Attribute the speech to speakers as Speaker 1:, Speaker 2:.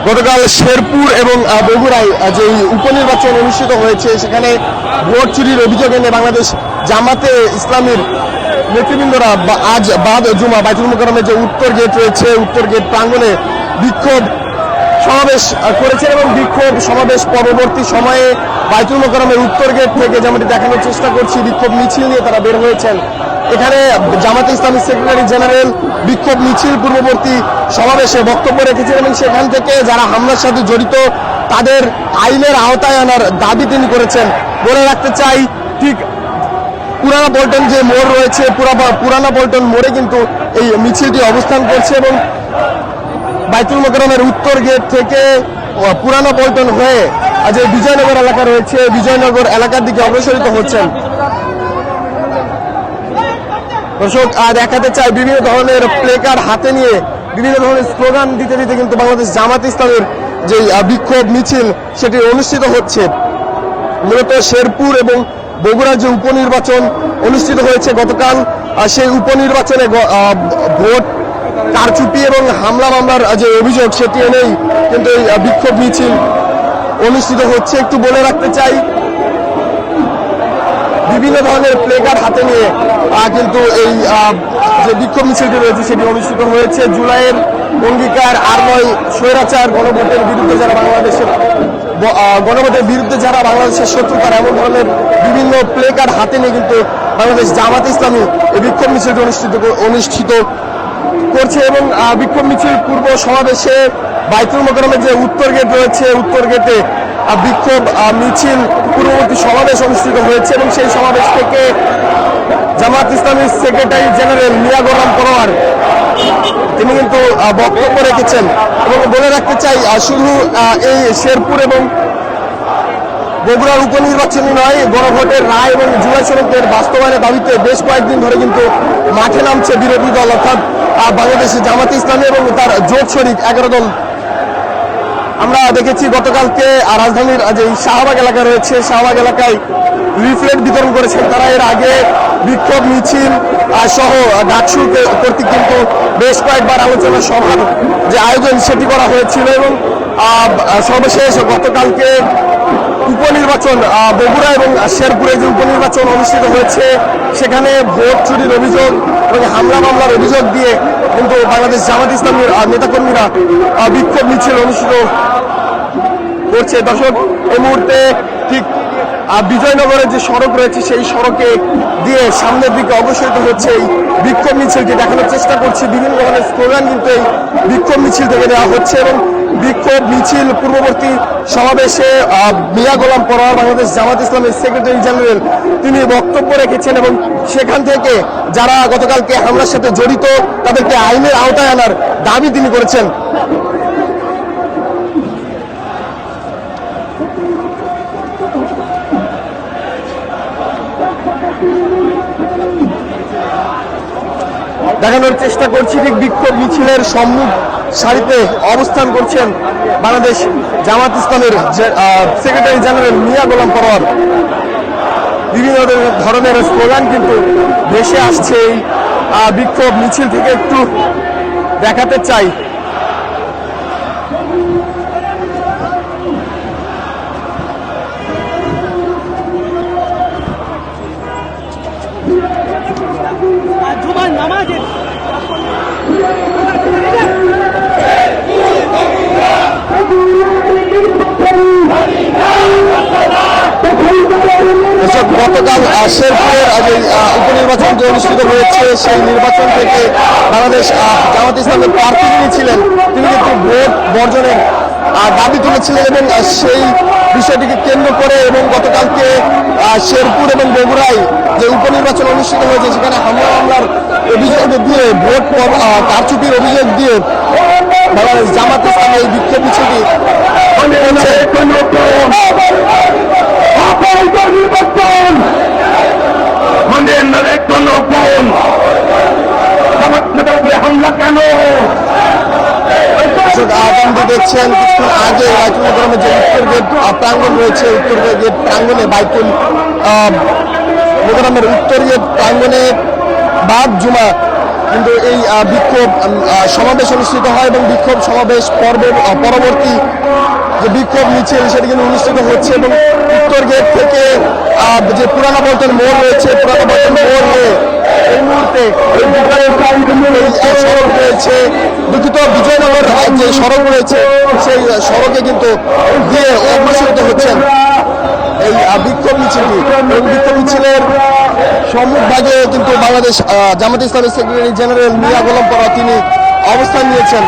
Speaker 1: গতকাল শেরপুর এবং বগুড়ায় যে উপনির্বাচন অনুষ্ঠিত হয়েছে সেখানে ভোট চুরির অভিযোগ এনে বাংলাদেশ জামাতে ইসলামীর নেতৃবৃন্দরা আজ বাদ জুমা বাইতুল মোকাররমের যে উত্তর গেট রয়েছে উত্তর গেট প্রাঙ্গণে বিক্ষোভ সমাবেশ করেছেন এবং বিক্ষোভ সমাবেশ পরবর্তী সময়ে বাইতুল মোকাররমের উত্তর গেট থেকে যেমনটি দেখানোর চেষ্টা করছি বিক্ষোভ মিছিল নিয়ে তারা বের হয়েছেন। এখানে জামাতে ইসলামী সেক্রেটারি জেনারেল বিক্ষোভ মিছিল পূর্ববর্তী সমাবেশে বক্তব্য রেখেছেন এবং সেখান থেকে যারা হামলার সাথে জড়িত তাদের আইনের আওতায় আনার দাবি তিনি করেছেন। বলে রাখতে চাই ঠিক পুরানা পল্টন যে মোড় রয়েছে পুরানা পল্টন মোড়ে কিন্তু এই মিছিলটি অবস্থান করছে এবং বাইতুল মোকাররমের উত্তর গেট থেকে পুরানা পল্টন হয়ে যে বিজয়নগর এলাকা রয়েছে বিজয়নগর এলাকার দিকে অগ্রসরিত হচ্ছেন। দর্শক দেখাতে চাই বিভিন্ন ধরনের প্লেকার্ড হাতে নিয়ে বিভিন্ন ধরনের স্লোগান দিতে দিতে কিন্তু বাংলাদেশ জামাত ইসলামের যে বিক্ষোভ মিছিল সেটি অনুষ্ঠিত হচ্ছে। মূলত শেরপুর এবং বগুড়ার যে উপনির্বাচন অনুষ্ঠিত হয়েছে গতকাল সেই উপনির্বাচনে ভোট কারচুপি এবং হামলা মামলার যে অভিযোগ সেটি এনেই কিন্তু এই বিক্ষোভ মিছিল অনুষ্ঠিত হচ্ছে। একটু বলে রাখতে চাই বিভিন্ন ধরনের প্লেকার্ড হাতে নিয়ে কিন্তু এই যে বিক্ষোভ মিছিলটি রয়েছে সেটি অনুষ্ঠিত হয়েছে। জুলাইয়ের অঙ্গীকার আর নয় স্বৈরাচার গণভোটের বিরুদ্ধে যারা বাংলাদেশের শত্রুতার এমন ধরনের বিভিন্ন প্লেকার্ড হাতে নিয়ে কিন্তু বাংলাদেশ জামাত ইসলামী এই বিক্ষোভ মিছিলটি অনুষ্ঠিত করছে এবং বিক্ষোভ মিছিল পূর্ব সমাবেশে বাইতুল মোকাররমের যে উত্তর গেট রয়েছে উত্তর গেটে বিক্ষোভ মিছিল পূর্ববর্তী সমাবেশ অনুষ্ঠিত হয়েছে এবং সেই সমাবেশ থেকে জামাত ইসলামীর সেক্রেটারি জেনারেল মিয়া গোলাম পরোয়ার তিনি কিন্তু বক্তব্য রেখেছেন এবং বলে রাখতে চাই শুধু এই শেরপুর এবং বগুড়ার উপনির্বাচনই নয় গণভোটের রায় এবং জুলাই সনদের বাস্তবায়নের দাবিতে বেশ কয়েকদিন ধরে কিন্তু মাঠে নামছে বিরোধী দল অর্থাৎ বাংলাদেশের জামাত ইসলামী এবং তার জোট শরিক 11 দল। আমরা দেখেছি গতকালকে রাজধানীর যে শাহবাগ এলাকা রয়েছে শাহবাগ এলাকায় লিফলেট বিতরণ করেছেন তারা। এর আগে বিক্ষোভ মিছিল সহ ডাকসু কর্তৃক কিন্তু বেশ কয়েকবার আলোচনা সভার যে আয়োজন সেটি করা হয়েছিল এবং সর্বশেষ গতকালকে উপনির্বাচন বগুড়া এবং শেরপুরে যে উপনির্বাচন অনুষ্ঠিত হয়েছে সেখানে ভোট চুরির অভিযোগ এবং হামলা মামলার অভিযোগ দিয়ে কিন্তু বাংলাদেশ জামাত ইসলামীর নেতাকর্মীরা বিক্ষোভ মিছিল অনুষ্ঠিত করছে। দর্শক এই মুহূর্তে ঠিক বিজয়নগরের যে সড়ক রয়েছে সেই সড়কে দিয়ে সামনের দিকে অগ্রসরিত হচ্ছে এই বিক্ষোভ মিছিলটি দেখানোর চেষ্টা করছি। বিভিন্ন ধরনের স্লোগান কিন্তু এই বিক্ষোভ মিছিল থেকে দেওয়া হচ্ছে এবং বিক্ষোভ মিছিল পূর্ববর্তী সমাবেশে মিয়া গোলাম পরোয়ার বাংলাদেশ জামাত ইসলামের সেক্রেটারি জেনারেল তিনি বক্তব্য রেখেছেন এবং সেখান থেকে যারা গতকালকে হামলার সাথে জড়িত তাদেরকে আইনের আওতায় আনার দাবি তিনি করেছেন। দেখানোর চেষ্টা করছি ঠিক বিক্ষোভ মিছিলের সম্মুখ সারিতে অবস্থান করছেন বাংলাদেশ জামাত ইসলামের সেক্রেটারি জেনারেল মিয়া গোলাম পরোয়ার। বিভিন্ন ধরনের স্লোগান কিন্তু ভেসে আসছে এই বিক্ষোভ মিছিল থেকে একটু দেখাতে চাই। গতকাল শেরপুরের উপনির্বাচন যে অনুষ্ঠিত হয়েছে সেই নির্বাচন থেকে বাংলাদেশ জামাত ইসলামের প্রার্থী যিনি ছিলেন তিনি কিন্তু ভোট বর্জনের দাবি তুলেছিলেন এবং সেই বিষয়টিকে কেন্দ্র করে এবং গতকালকে শেরপুর এবং বগুড়ায় যে উপনির্বাচন অনুষ্ঠিত হয়েছে সেখানে হামলা মামলার অভিযোগ দিয়ে ভোট কারচুপির অভিযোগ দিয়ে বাংলাদেশ জামাত ইসলাম এই বিক্ষোভ মিছিলটি হামলা কেন দেখছেন কিছুক্ষণ আগে বাইতুল মোকাররমের যে উত্তর গেট প্রাঙ্গণ রয়েছে উত্তর গেট প্রাঙ্গণে বাইতুল মোকাররমের উত্তর গেট প্রাঙ্গণে বাদ জুমা কিন্তু এই বিক্ষোভ সমাবেশ অনুষ্ঠিত হয় এবং বিক্ষোভ সমাবেশ পরবর্তী যে বিক্ষোভ মিছিল সেটি কিন্তু অনুষ্ঠিত হচ্ছে এবং উত্তর গেট থেকে যে পুরানা পল্টন মোড় রয়েছে পুরানা পল্টন মোড় হয়ে এই মুহূর্তে সড়ক রয়েছে দুঃখিত বিজয়নগর যে সড়ক রয়েছে সেই সড়কে কিন্তু দিয়ে অগ্রসরিত হচ্ছেন এই বিক্ষোভ মিছিলটি এবং বিক্ষোভ মিছিলের সম্মুখভাগে কিন্তু বাংলাদেশ জামাত ইসলামী সেক্রেটারি জেনারেল মিয়া গোলাম পরা তিনি অবস্থান নিয়েছেন